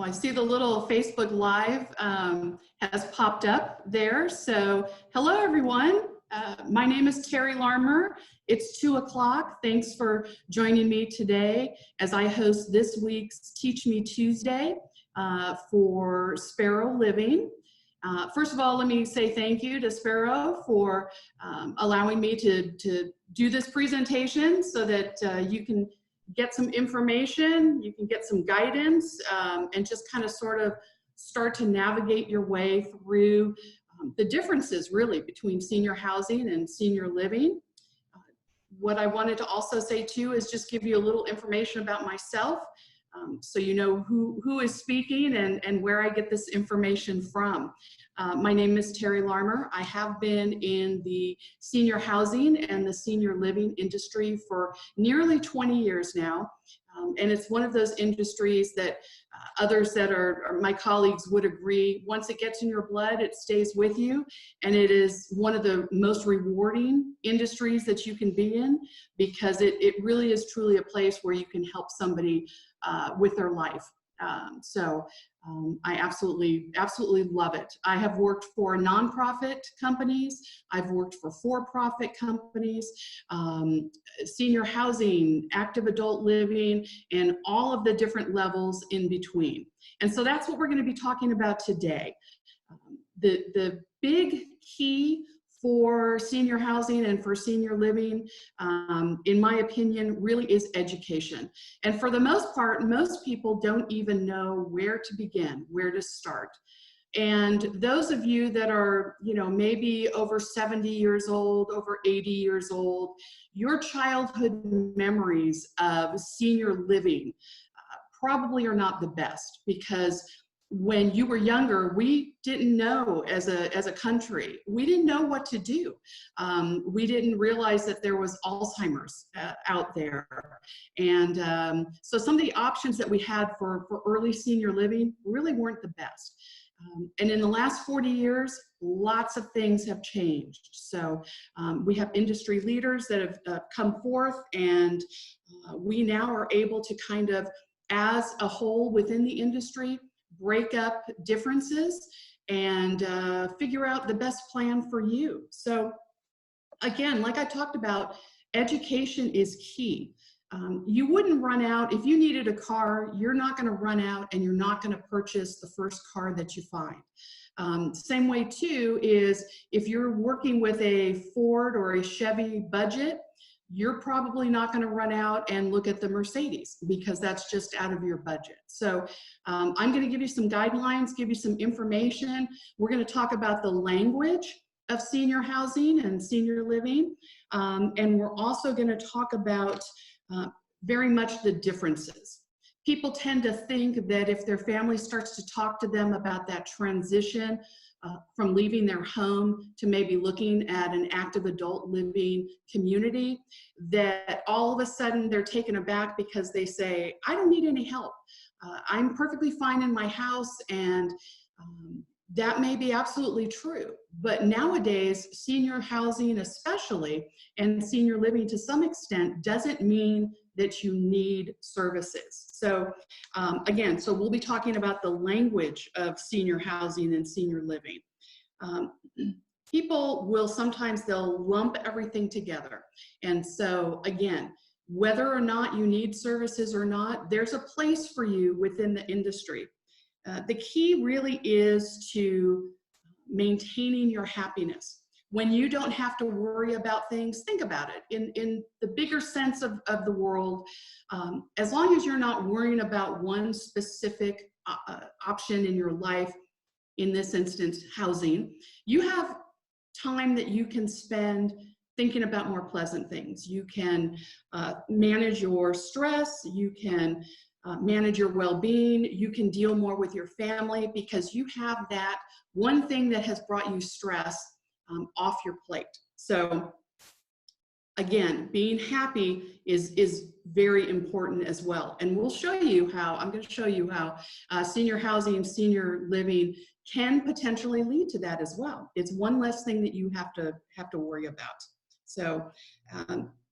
Well, I see the little Facebook Live has popped up there. So hello, everyone. My name is Terri Larmer. It's 2 o'clock. Thanks for joining me today as I host this week's Teach Me Tuesday for Sparrow Living. First of all, let me say thank you to Sparrow for allowing me to do this presentation so that you can get some information, you can get some guidance, and just kind of sort of start to navigate your way through the differences really between senior housing and senior living. What I wanted to also say too is just give you a little information about myself, so you know who is speaking and where I get this information from. My name is Terri Larmer. I have been in the senior housing and the senior living industry for nearly 20 years now. And it's one of those industries that others that are my colleagues would agree, once it gets in your blood, it stays with you. And it is one of the most rewarding industries that you can be in, because it really is truly a place where you can help somebody with their life. I absolutely love it. I have worked for nonprofit companies. I've worked for for-profit companies, senior housing, active adult living, and all of the different levels in between. And so that's what we're going to be talking about today. The big key for senior housing and for senior living, in my opinion, really is education. And for the most part, most people don't even know where to begin, where to start. And those of you that are, maybe over 70 years old, over 80 years old, your childhood memories of senior living probably are not the best, because when you were younger, we didn't know as a country, we didn't know what to do. We didn't realize that there was Alzheimer's out there. And so some of the options that we had for early senior living really weren't the best. And in the last 40 years, lots of things have changed. So we have industry leaders that have come forth, and we now are able to kind of, as a whole within the industry, break up differences and figure out the best plan for you. So again, like I talked about, education is key. You wouldn't run out, if you needed a car, you're not going to run out and you're not going to purchase the first car that you find. Same way too is if you're working with a Ford or a Chevy budget, you're probably not going to run out and look at the Mercedes, because that's just out of your budget. So I'm going to give you some guidelines, give you some information. We're going to talk about the language of senior housing and senior living. And we're also going to talk about very much the differences. People tend to think that if their family starts to talk to them about that transition from leaving their home to maybe looking at an active adult living community, that all of a sudden they're taken aback because they say, I don't need any help. I'm perfectly fine in my house. And that may be absolutely true. But nowadays, senior housing especially, and senior living to some extent, doesn't mean that you need services. So again, so we'll be talking about the language of senior housing and senior living. People will sometimes, they'll lump everything together. And so again, whether or not you need services or not, there's a place for you within the industry. The key really is to maintaining your happiness. When you don't have to worry about things, think about it. In the bigger sense of the world, as long as you're not worrying about one specific option in your life, in this instance, housing, you have time that you can spend thinking about more pleasant things. You can manage your stress, you can manage your well-being, you can deal more with your family, because you have that one thing that has brought you stress off your plate. So again, being happy is very important as well. And we'll show you how, I'm going to show you how senior housing and senior living can potentially lead to that as well. It's one less thing that you have to worry about. So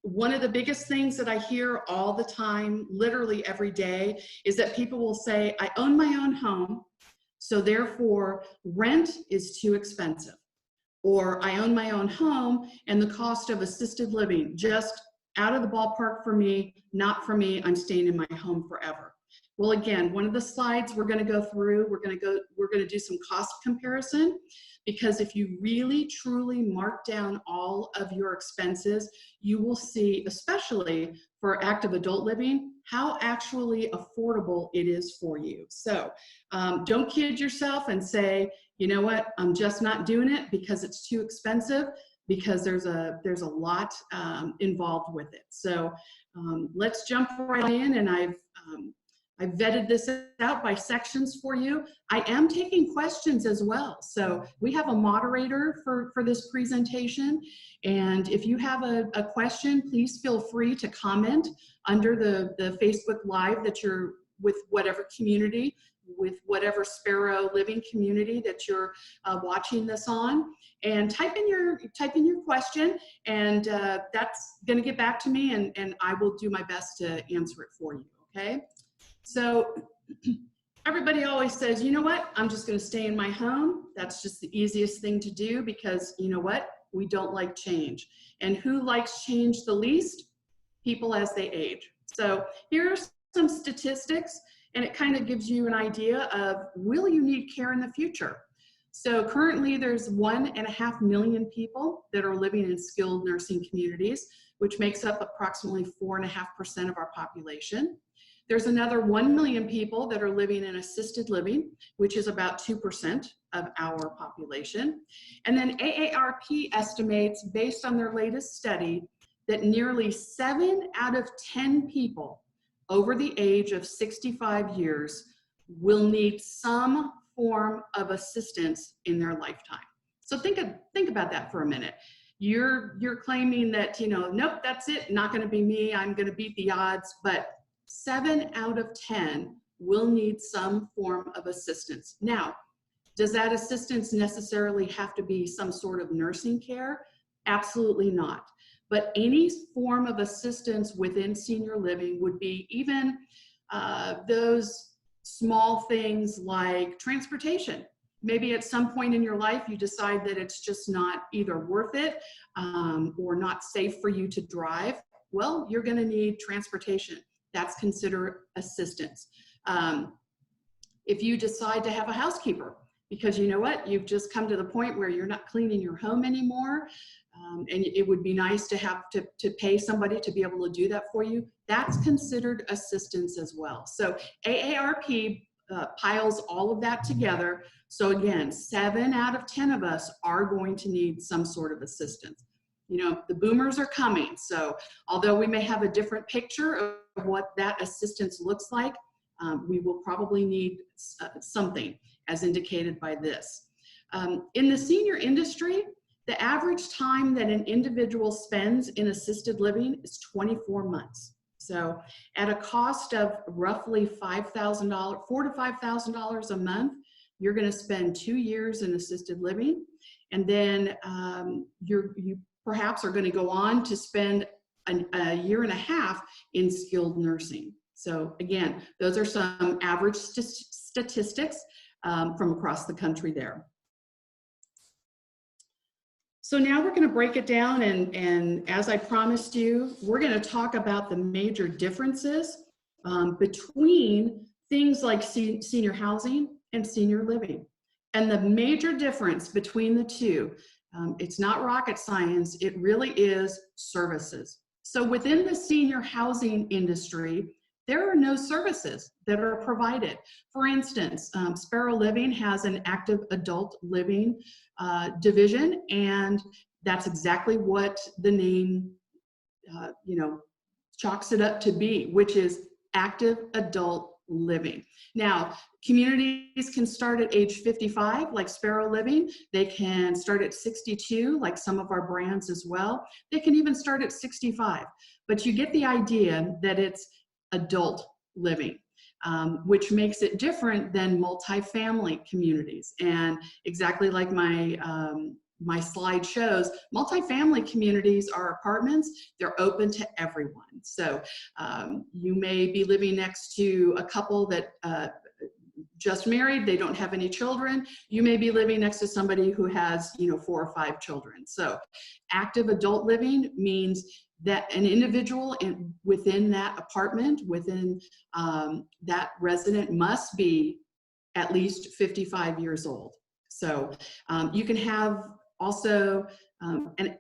One of the biggest things that I hear all the time, literally every day, is that people will say, I own my own home, so therefore rent is too expensive. Or I own my own home and the cost of assisted living just out of the ballpark for me, not for me, I'm staying in my home forever. Well, again, one of the slides we're going to go through, we're going to do some cost comparison, because if you really truly mark down all of your expenses, you will see, especially for active adult living, how actually affordable it is for you. So don't kid yourself and say, you know what, I'm just not doing it because it's too expensive, because there's a lot involved with it. So let's jump right in, and I've vetted this out by sections for you. I am taking questions as well. So we have a moderator for this presentation. And if you have a question, please feel free to comment under the Facebook Live that you're with, whatever community, with whatever Sparrow Living community that you're watching this on, and type in your question, and that's going to get back to me, and I will do my best to answer it for you. Okay. So everybody always says, you know what, I'm just going to stay in my home. That's just the easiest thing to do, because you know what, we don't like change. And who likes change the least? People as they age. So here are some statistics, and it kind of gives you an idea of, will you need care in the future? So currently there's 1.5 million people that are living in skilled nursing communities, which makes up approximately 4.5% of our population. There's another 1 million people that are living in assisted living, which is about 2% of our population. And then AARP estimates, based on their latest study, that nearly 7 out of 10 people over the age of 65 years will need some form of assistance in their lifetime. So think about that for a minute. You're claiming that, you know, nope, that's it, not going to be me, I'm going to beat the odds, but 7 out of 10 will need some form of assistance. Now, does that assistance necessarily have to be some sort of nursing care? Absolutely not. But any form of assistance within senior living would be even those small things like transportation. Maybe at some point in your life you decide that it's just not either worth it or not safe for you to drive. Well, you're going to need transportation. That's considered assistance. If you decide to have a housekeeper, because you know what, you've just come to the point where you're not cleaning your home anymore, and it would be nice to have to pay somebody to be able to do that for you, that's considered assistance as well. So AARP piles all of that together. So again, 7 out of 10 of us are going to need some sort of assistance. You know, the boomers are coming. So although we may have a different picture of what that assistance looks like, we will probably need something as indicated by this. In the senior industry, the average time that an individual spends in assisted living is 24 months. So at a cost of roughly $4,000 to $5,000 a month, you're going to spend 2 years in assisted living, and then you perhaps are going to go on to spend a year and a half in skilled nursing. So again, those are some average statistics from across the country there. So now we're going to break it down, and as I promised you, we're going to talk about the major differences between things like senior housing and senior living. And the major difference between the two, it's not rocket science, it really is services. So within the senior housing industry, there are no services that are provided. For instance, Sparrow Living has an active adult living division, and that's exactly what the name, chalks it up to be, which is active adult living. Now, communities can start at age 55, like Sparrow Living. They can start at 62, like some of our brands as well. They can even start at 65. But you get the idea that it's adult living, which makes it different than multifamily communities. And exactly like my my slide shows, multifamily communities are apartments. They're open to everyone. So you may be living next to a couple that just married, they don't have any children. You may be living next to somebody who has, 4 or 5 children. So active adult living means that an individual within that apartment, within that resident, must be at least 55 years old. So you can have also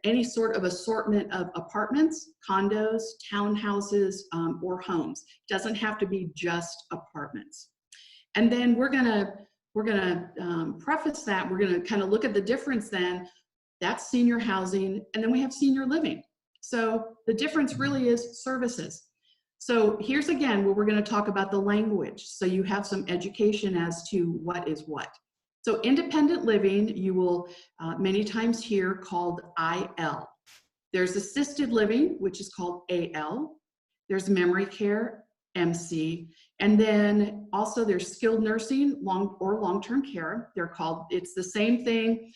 any sort of assortment of apartments, condos, townhouses, or homes. It doesn't have to be just apartments. And then we're gonna preface that. We're gonna kind of look at the difference then. That's senior housing, and then we have senior living. So the difference really is services. So here's again where we're going to talk about the language, so you have some education as to what is what. So independent living, you will many times hear called IL. There's assisted living, which is called AL. There's memory care, MC. And then also there's skilled nursing or long-term care. It's the same thing,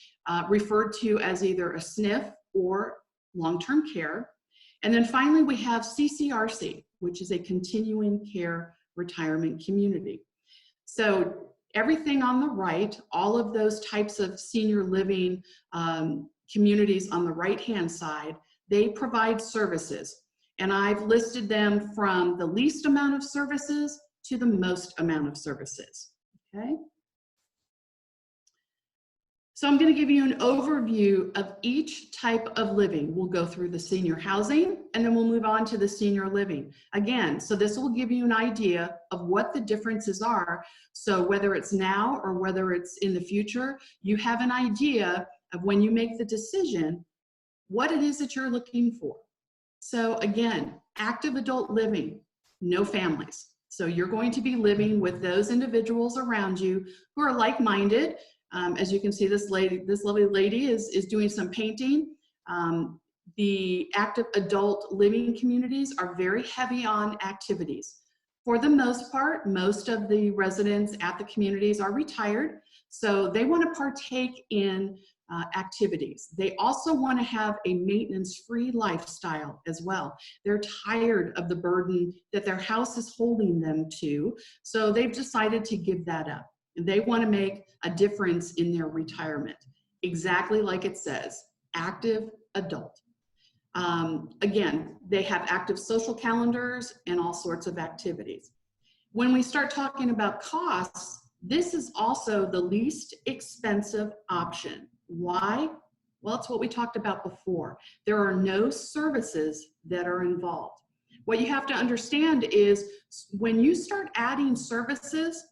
referred to as either a SNF or long-term care. And then finally we have CCRC, which is a continuing care retirement community. So everything on the right, all of those types of senior living communities on the right-hand side, they provide services. And I've listed them from the least amount of services to the most amount of services, okay? So I'm going to give you an overview of each type of living. We'll go through the senior housing, and then we'll move on to the senior living. Again, so this will give you an idea of what the differences are. So whether it's now or whether it's in the future, you have an idea of when you make the decision, what it is that you're looking for. So again, active adult living, no families. So you're going to be living with those individuals around you who are like-minded. As you can see, this lovely lady is doing some painting. The active adult living communities are very heavy on activities. For the most part, most of the residents at the communities are retired, so they want to partake in activities. They also want to have a maintenance-free lifestyle as well. They're tired of the burden that their house is holding them to, so they've decided to give that up. They want to make a difference in their retirement, exactly like it says, active adult. Again, they have active social calendars and all sorts of activities. When we start talking about costs, this is also the least expensive option. Why? Well, it's what we talked about before. There are no services that are involved. What you have to understand is when you start adding services,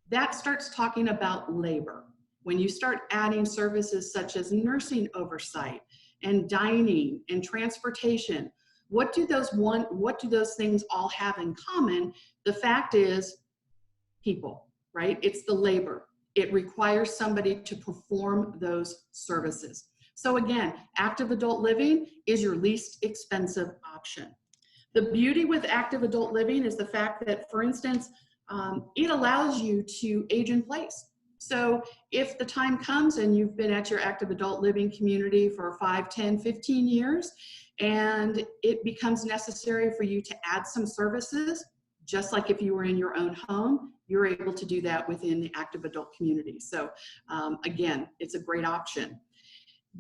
that starts talking about labor. When you start adding services such as nursing oversight and dining and transportation, what do those things all have in common? The fact is people, right? It's the labor. It requires somebody to perform those services. So again, active adult living is your least expensive option. The beauty with active adult living is the fact that, for instance, it allows you to age in place. So if the time comes and you've been at your active adult living community for 5, 10, 15 years, and it becomes necessary for you to add some services, just like if you were in your own home, you're able to do that within the active adult community. So again, it's a great option.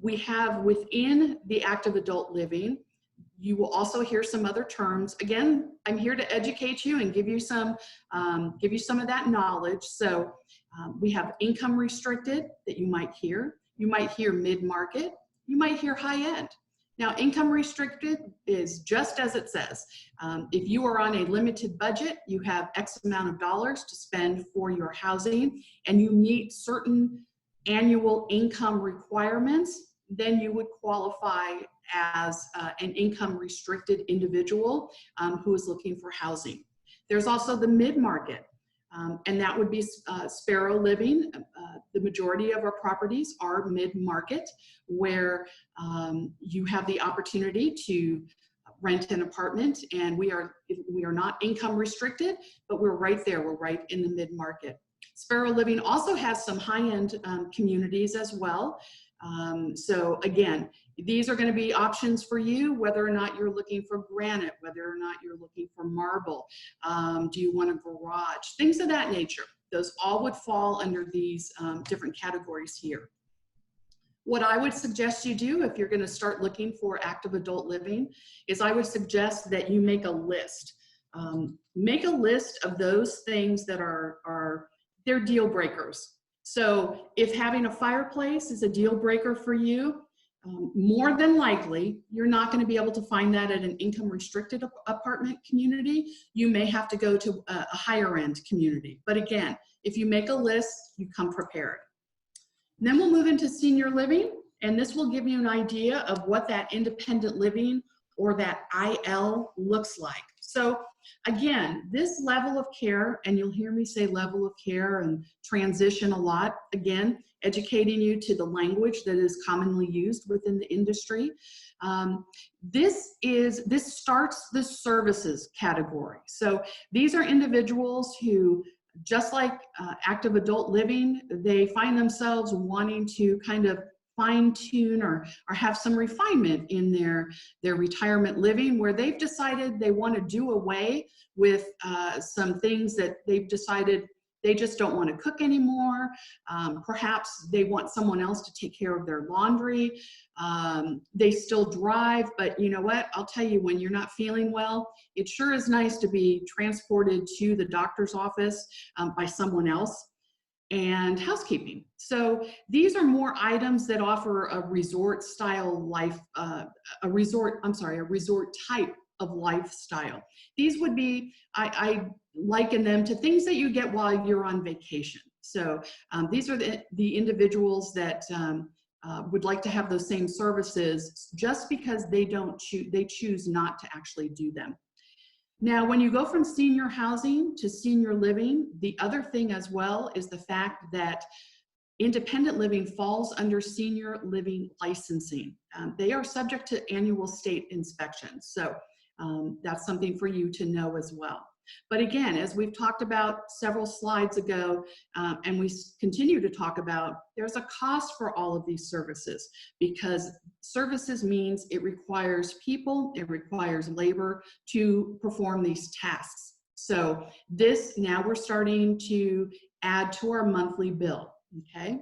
We have within the active adult living, you will also hear some other terms. Again, I'm here to educate you and give you some of that knowledge. So we have income restricted that you might hear. You might hear mid-market. You might hear high-end. Now, income restricted is just as it says. If you are on a limited budget, you have X amount of dollars to spend for your housing, and you meet certain annual income requirements, then you would qualify as an income restricted individual who is looking for housing. There's also the mid-market, and that would be Sparrow Living. The majority of our properties are mid-market, where you have the opportunity to rent an apartment, and we are not income restricted, but we're right there. We're right in the mid-market. Sparrow Living also has some high-end communities as well. So again, these are going to be options for you, whether or not you're looking for granite, whether or not you're looking for marble. Do you want a garage? Things of that nature. Those all would fall under these different categories here. What I would suggest you do if you're going to start looking for active adult living is I would suggest that you make a list. Make a list of those things that they're deal breakers. So if having a fireplace is a deal breaker for you, more than likely, you're not going to be able to find that at an income restricted apartment community. You may have to go to a higher end community. But again, if you make a list, you come prepared. And then we'll move into senior living, and this will give you an idea of what that independent living or that IL looks like. So again, this level of care, and you'll hear me say level of care and transition a lot, again, educating you to the language that is commonly used within the industry. This starts the services category. So these are individuals who, just like active adult living, they find themselves wanting to kind of fine tune or have some refinement in their retirement living, where they've decided they want to do away with some things that they've decided they just don't want to cook anymore. Perhaps they want someone else to take care of their laundry. They still drive, but you know what? I'll tell you, when you're not feeling well, it sure is nice to be transported to the doctor's office by someone else. And housekeeping. So these are more items that offer a resort style life, a resort type of lifestyle. These would be, I liken them to things that you get while you're on vacation. So these are the individuals that would like to have those same services just because they choose not to actually do them. Now, when you go from senior housing to senior living, the other thing as well is the fact that independent living falls under senior living licensing. They are subject to annual state inspections. So that's something for you to know as well. But again, as we've talked about several slides ago, and we continue to talk about, there's a cost for all of these services, because services means it requires people, it requires labor to perform these tasks. So now we're starting to add to our monthly bill, okay?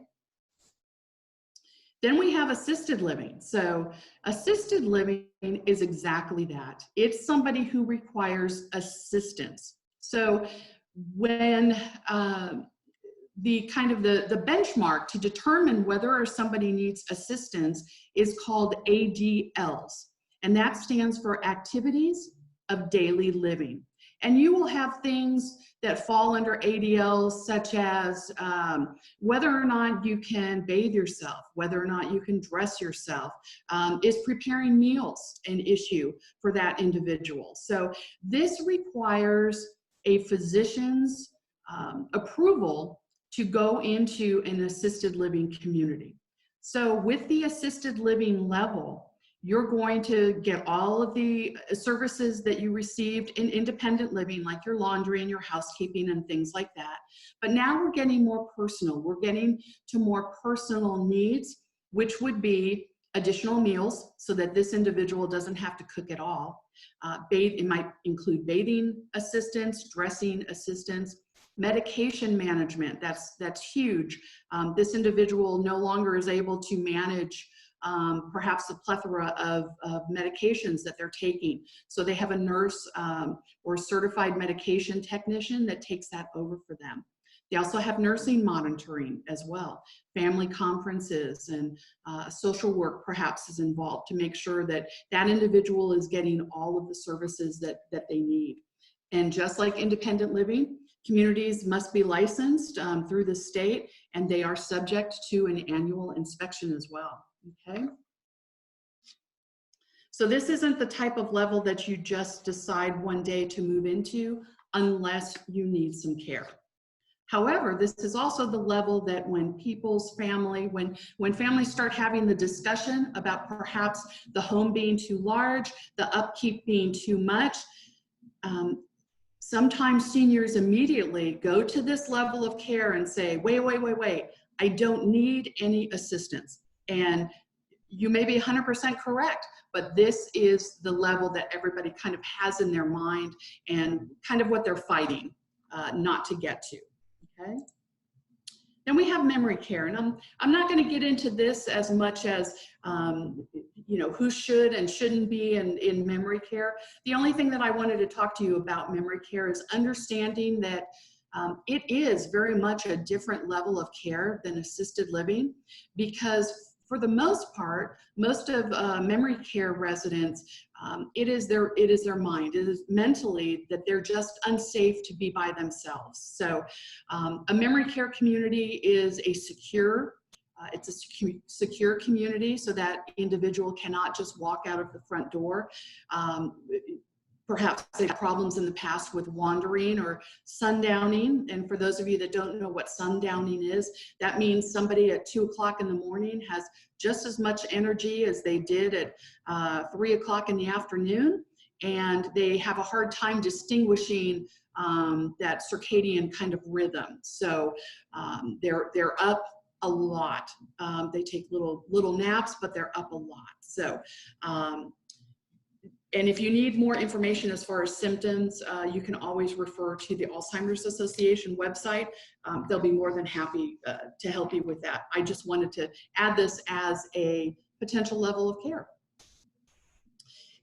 Then we have assisted living. So assisted living is exactly that. It's somebody who requires assistance. So when the benchmark to determine whether somebody needs assistance is called ADLs, and that stands for Activities of Daily Living. And you will have things that fall under ADLs, such as whether or not you can bathe yourself, whether or not you can dress yourself. Is preparing meals an issue for that individual? So this requires a physician's approval to go into an assisted living community. So with the assisted living level, you're going to get all of the services that you received in independent living, like your laundry and your housekeeping and things like that. But now we're getting more personal. We're getting to more personal needs, which would be additional meals so that this individual doesn't have to cook at all. It might include bathing assistance, dressing assistance, medication management. That's huge. This individual no longer is able to manage perhaps a plethora of medications that they're taking. So they have a nurse or certified medication technician that takes that over for them. They also have nursing monitoring as well. Family conferences and social work perhaps is involved to make sure that that individual is getting all of the services that they need. And just like independent living, communities must be licensed through the state, and they are subject to an annual inspection as well. Okay. So this isn't the type of level that you just decide one day to move into unless you need some care. However, this is also the level that when when families start having the discussion about perhaps the home being too large, the upkeep being too much, sometimes seniors immediately go to this level of care and say, wait, I don't need any assistance. And you may be 100% correct, but this is the level that everybody kind of has in their mind and kind of what they're fighting not to get to, okay? Then we have memory care, and I'm not going to get into this as much as you know, who should and shouldn't be in memory care. The only thing that I wanted to talk to you about memory care is understanding that it is very much a different level of care than assisted living, because for the most part, most of memory care residents, it is their mind. It is mentally that they're just unsafe to be by themselves. So a memory care community is a secure, it's a secure community, so that individual cannot just walk out of the front door. Perhaps they've had problems in the past with wandering or sundowning. And for those of you that don't know what sundowning is, that means somebody at 2 o'clock in the morning has just as much energy as they did at 3 o'clock in the afternoon. And they have a hard time distinguishing that circadian kind of rhythm. So they're up a lot. They take little naps, but they're up a lot. So, and if you need more information as far as symptoms, you can always refer to the Alzheimer's Association website. They'll be more than happy to help you with that. I just wanted to add this as a potential level of care.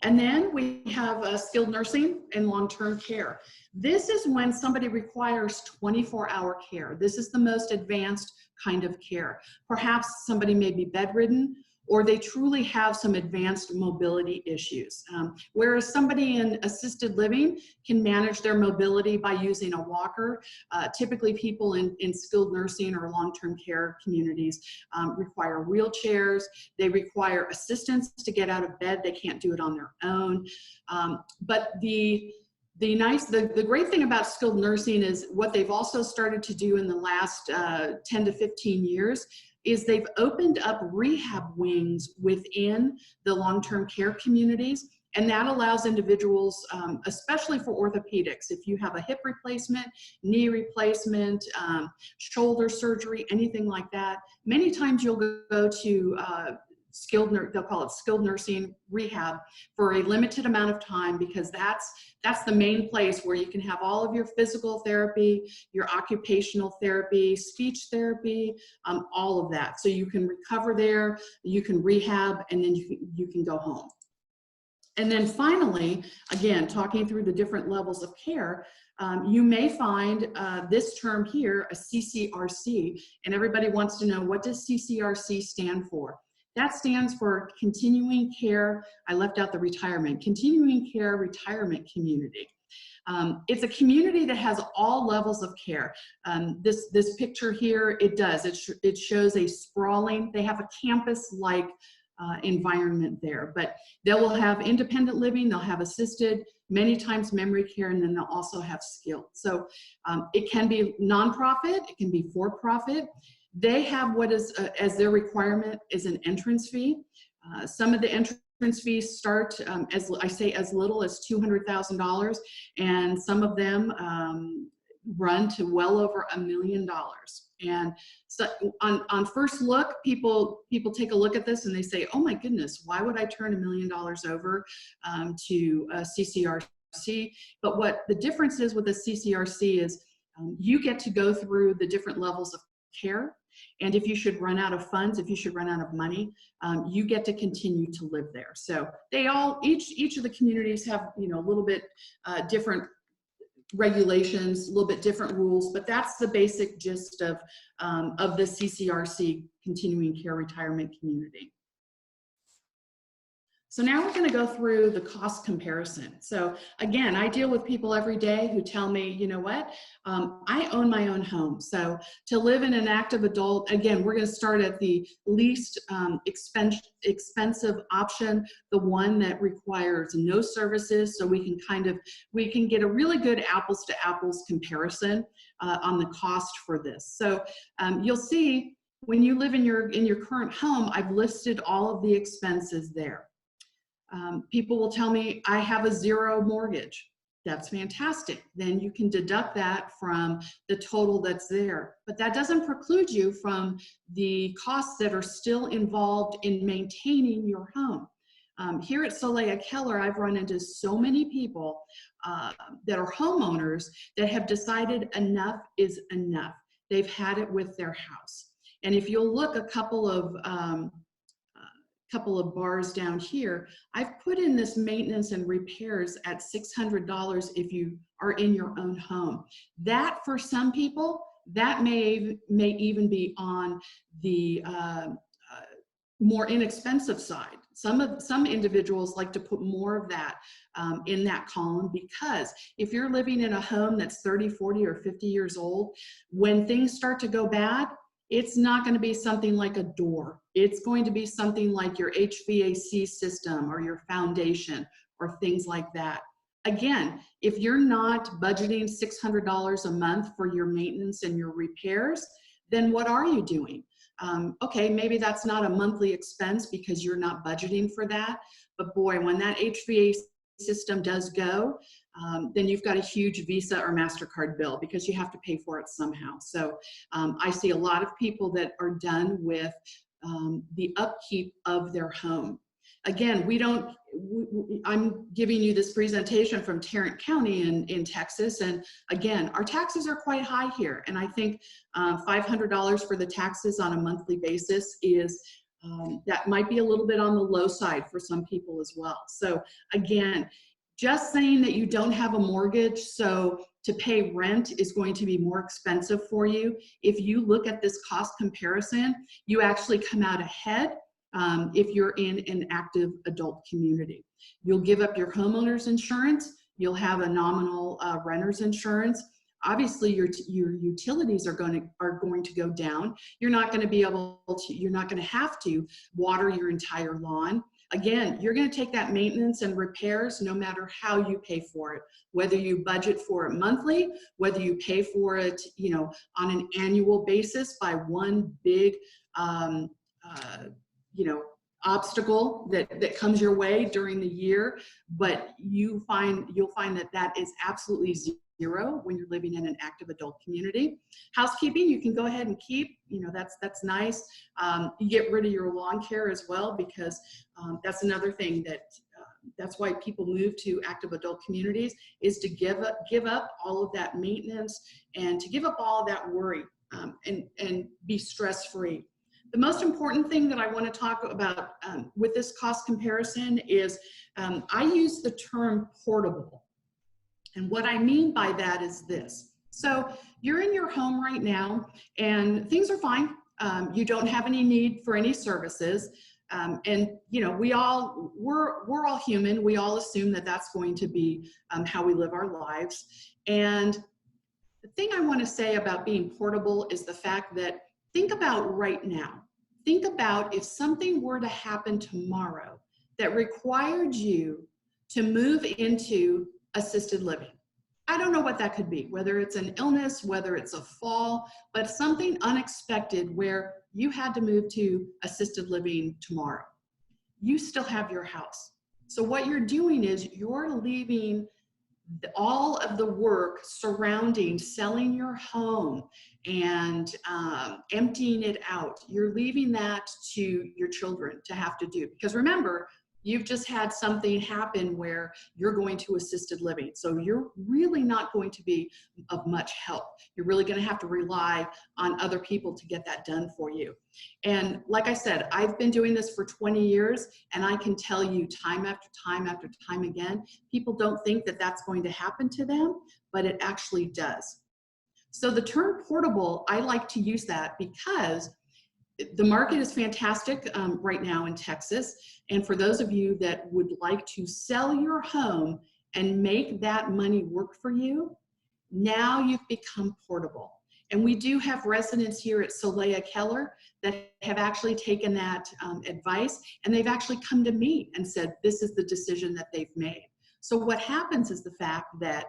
And then we have skilled nursing and long-term care. This is when somebody requires 24-hour care. This is the most advanced kind of care. Perhaps somebody may be bedridden, or they truly have some advanced mobility issues. Whereas somebody in assisted living can manage their mobility by using a walker. Typically people in skilled nursing or long-term care communities require wheelchairs. They require assistance to get out of bed. They can't do it on their own. But the great thing about skilled nursing is what they've also started to do in the last 10 to 15 years is they've opened up rehab wings within the long-term care communities, and that allows individuals, especially for orthopedics, if you have a hip replacement, knee replacement, shoulder surgery, anything like that, many times you'll go to they'll call it skilled nursing rehab for a limited amount of time, because that's the main place where you can have all of your physical therapy, your occupational therapy, speech therapy, all of that. So you can recover there, you can rehab, and then you can go home. And then finally, again, talking through the different levels of care, you may find this term here, a CCRC, and everybody wants to know, what does CCRC stand for? That stands for Continuing Care, I left out the retirement, Continuing Care Retirement Community. It's a community that has all levels of care. This picture here, it shows a sprawling, they have a campus-like environment there, but they will have independent living, they'll have assisted, many times memory care, and then they'll also have skilled. So it can be nonprofit, it can be for-profit. They have what is, as their requirement, is an entrance fee. Some of the entrance fees start, as I say, as little as $200,000, and some of them run to well over $1 million. And so on first look, people take a look at this and they say, oh my goodness, why would I turn $1 million over to a CCRC? But what the difference is with a CCRC is you get to go through the different levels of care. And if you should run out of funds, if you should run out of money, you get to continue to live there. So they all, each of the communities have, you know, a little bit different regulations, a little bit different rules, but that's the basic gist of the CCRC, Continuing Care Retirement Community. So now we're going to go through the cost comparison. So again, I deal with people every day who tell me, you know what, I own my own home. So to live in an active adult, again, we're going to start at the least expensive option, the one that requires no services. So we can get a really good apples to apples comparison on the cost for this. So you'll see when you live in your current home, I've listed all of the expenses there. People will tell me, I have a zero mortgage. That's fantastic. Then you can deduct that from the total that's there. But that doesn't preclude you from the costs that are still involved in maintaining your home. Here at Solea Keller, I've run into so many people that are homeowners that have decided enough is enough. They've had it with their house. And if you'll look a couple of bars down here, I've put in this maintenance and repairs at $600 if you are in your own home. That, for some people, that may even be on the more inexpensive side. Some individuals like to put more of that in that column, because if you're living in a home that's 30, 40, or 50 years old, when things start to go bad, it's not going to be something like a door. It's going to be something like your HVAC system or your foundation or things like that. Again, if you're not budgeting $600 a month for your maintenance and your repairs, then what are you doing? Okay, maybe that's not a monthly expense because you're not budgeting for that. But boy, when that HVAC system does go, then you've got a huge Visa or MasterCard bill because you have to pay for it somehow. So I see a lot of people that are done with the upkeep of their home. Again, I'm giving you this presentation from Tarrant County in Texas. And again, our taxes are quite high here. And I think $500 for the taxes on a monthly basis is, that might be a little bit on the low side for some people as well. So again, just saying that you don't have a mortgage, so to pay rent is going to be more expensive for you. If you look at this cost comparison, you actually come out ahead if you're in an active adult community. You'll give up your homeowner's insurance. You'll have a nominal renter's insurance. Obviously, your utilities are going to go down. You're not going to have to water your entire lawn. Again, you're going to take that maintenance and repairs no matter how you pay for it, whether you budget for it monthly, whether you pay for it, on an annual basis by one big, obstacle that comes your way during the year. But you'll find that is absolutely zero when you're living in an active adult community. Housekeeping, you can go ahead and keep, that's nice. You get rid of your lawn care as well, because that's another thing that's why people move to active adult communities, is to give up all of that maintenance and to give up all of that worry and be stress-free. The most important thing that I want to talk about with this cost comparison is I use the term portable. And what I mean by that is this. So you're in your home right now and things are fine. You don't have any need for any services. And we're all human. We all assume that that's going to be how we live our lives. And the thing I want to say about being portable is the fact that, think about right now. Think about if something were to happen tomorrow that required you to move into assisted living. I don't know what that could be, whether it's an illness, whether it's a fall, but something unexpected where you had to move to assisted living tomorrow. You still have your house. So what you're doing is you're leaving all of the work surrounding selling your home and emptying it out. You're leaving that to your children to have to do, because remember, you've just had something happen where you're going to assisted living. So you're really not going to be of much help. You're really going to have to rely on other people to get that done for you. And like I said, I've been doing this for 20 years, and I can tell you time after time after time again, people don't think that that's going to happen to them, but it actually does. So the term portable, I like to use that because the market is fantastic right now in Texas. And for those of you that would like to sell your home and make that money work for you, now you've become portable. And we do have residents here at Solea Keller that have actually taken that advice, and they've actually come to me and said, this is the decision that they've made. So what happens is the fact that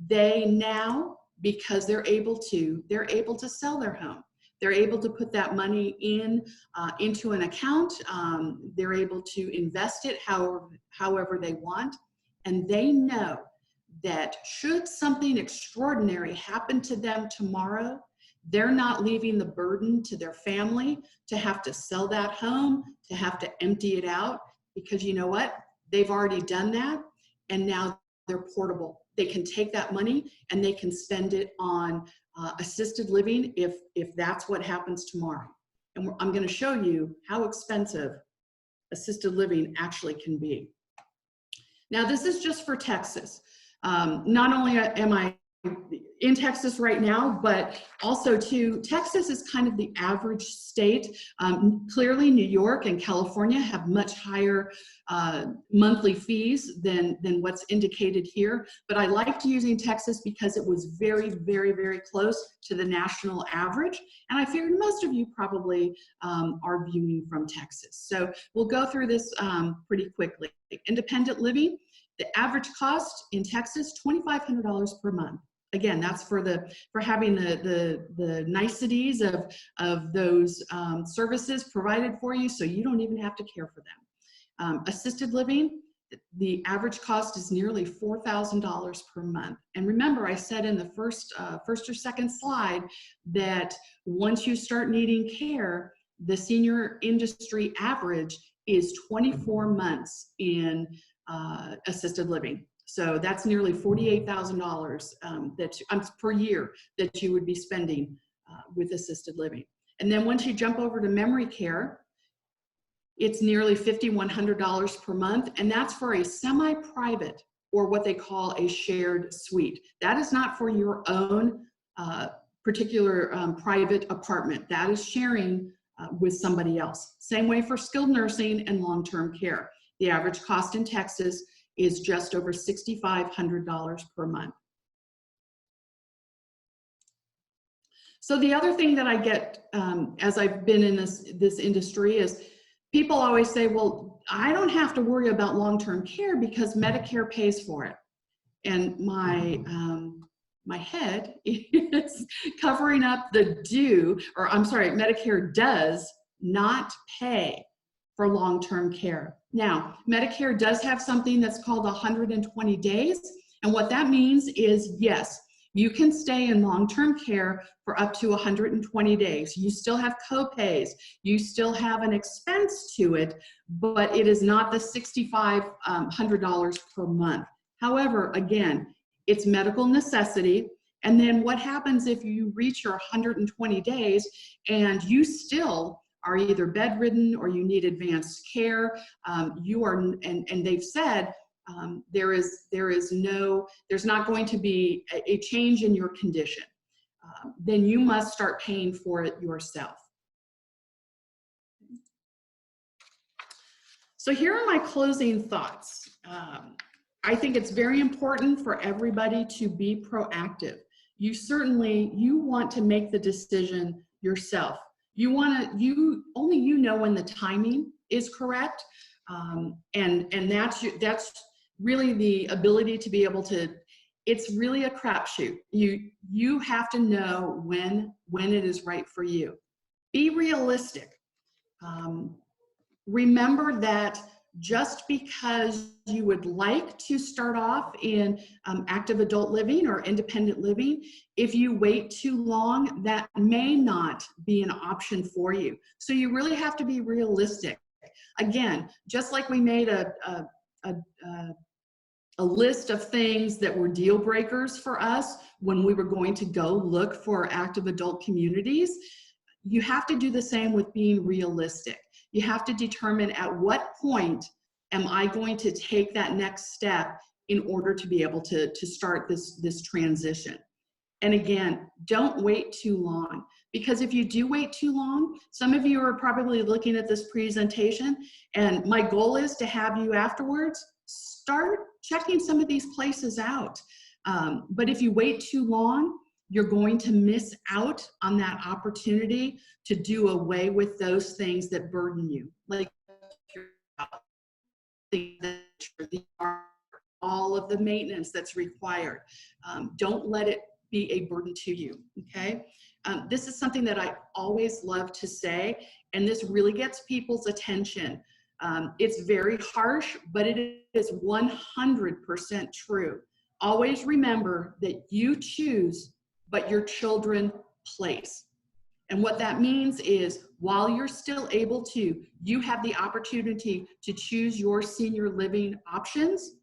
they now, because they're able to sell their home. They're able to put that money into an account. They're able to invest it however they want. And they know that should something extraordinary happen to them tomorrow, they're not leaving the burden to their family to have to sell that home, to have to empty it out, because you know what? They've already done that, and now they're portable. They can take that money and they can spend it on assisted living if that's what happens tomorrow. And I'm going to show you how expensive assisted living actually can be. Now, this is just for Texas. Not only am I in Texas right now, but also too, Texas is kind of the average state. Clearly, New York and California have much higher monthly fees than what's indicated here. But I liked using Texas because it was very, very, very close to the national average. And I figured most of you probably are viewing from Texas. So we'll go through this pretty quickly. Independent living, the average cost in Texas, $2,500 per month. Again, that's for having the niceties of those services provided for you, so you don't even have to care for them. Assisted living, the average cost is nearly $4,000 per month. And remember, I said in the first or second slide that once you start needing care, the senior industry average is 24 months in assisted living. So that's nearly $48,000 per year that you would be spending with assisted living. And then once you jump over to memory care, it's nearly $5,100 per month, and that's for a semi-private, or what they call a shared suite. That is not for your own particular private apartment. That is sharing with somebody else. Same way for skilled nursing and long-term care. The average cost in Texas is just over $6,500 per month. So the other thing that I get as I've been in this industry is people always say, well, I don't have to worry about long-term care because Medicare pays for it. And my head is covering up the Medicare does not pay for long-term care. Now, Medicare does have something that's called 120 days. And what that means is, yes, you can stay in long-term care for up to 120 days. You still have co-pays. You still have an expense to it, but it is not the $6,500 per month. However, again, it's medical necessity. And then what happens if you reach your 120 days and you still are either bedridden or you need advanced care, and they've said there's not going to be a change in your condition, then you must start paying for it yourself. So here are my closing thoughts. I think it's very important for everybody to be proactive. You want to make the decision yourself. Only you know when the timing is correct, and that's really the ability to be able to. It's really a crapshoot. You have to know when it is right for you. Be realistic. Remember that just because you would like to start off in active adult living or independent living, if you wait too long, that may not be an option for you. So you really have to be realistic. Again, just like we made a list of things that were deal breakers for us when we were going to go look for active adult communities, you have to do the same with being realistic. You have to determine at what point am I going to take that next step in order to be able to start this transition. And again, don't wait too long, because if you do wait too long, some of you are probably looking at this presentation, and my goal is to have you afterwards start checking some of these places out. But if you wait too long, you're going to miss out on that opportunity to do away with those things that burden you, like all of the maintenance that's required. Don't let it be a burden to you, okay? This is something that I always love to say, and this really gets people's attention. It's very harsh, but it is 100% true. Always remember that you choose, but your children place. And what that means is while you're still able to, you have the opportunity to choose your senior living options.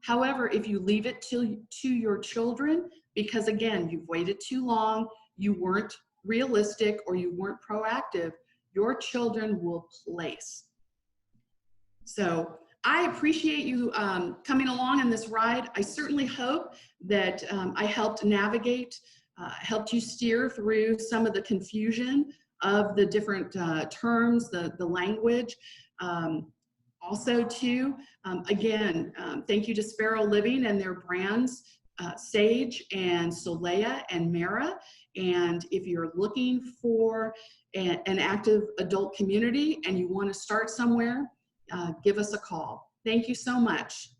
However, if you leave it to your children, because again, you've waited too long, you weren't realistic, or you weren't proactive, your children will place. So I appreciate you coming along on this ride. I certainly hope that I helped navigate, helped you steer through some of the confusion of the different terms, the language. Also too, again, thank you to Sparrow Living and their brands, Sage and Solea and Mara. And if you're looking for an active adult community and you want to start somewhere, give us a call. Thank you so much.